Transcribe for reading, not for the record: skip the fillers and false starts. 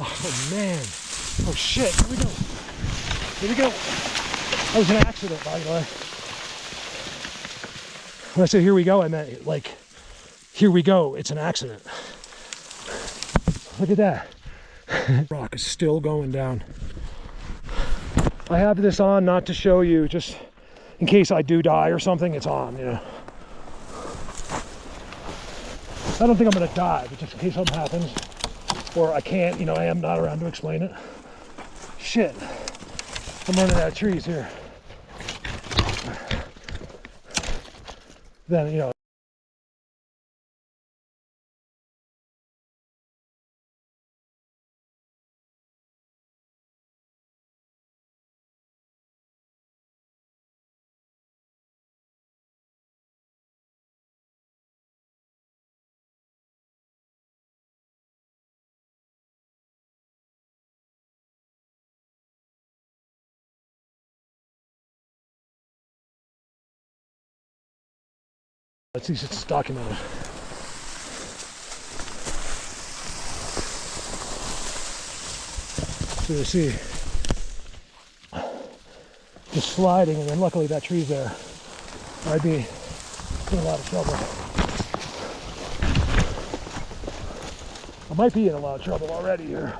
Oh man. Oh shit. Here we go. Here we go. That was an accident, by the way. When I say here we go, I meant like, here we go. It's an accident. Look at that. Rock is still going down. I have this on not to show you, just in case I do die or something, it's on, you know. I don't think I'm gonna die, but just in case something happens, or I can't, you know, I am not around to explain it. Shit, I'm running out of trees here. Then, you know, at least it's documented. So you see, just sliding, and then luckily that tree's there. I'd be in a lot of trouble. I might be in a lot of trouble already here.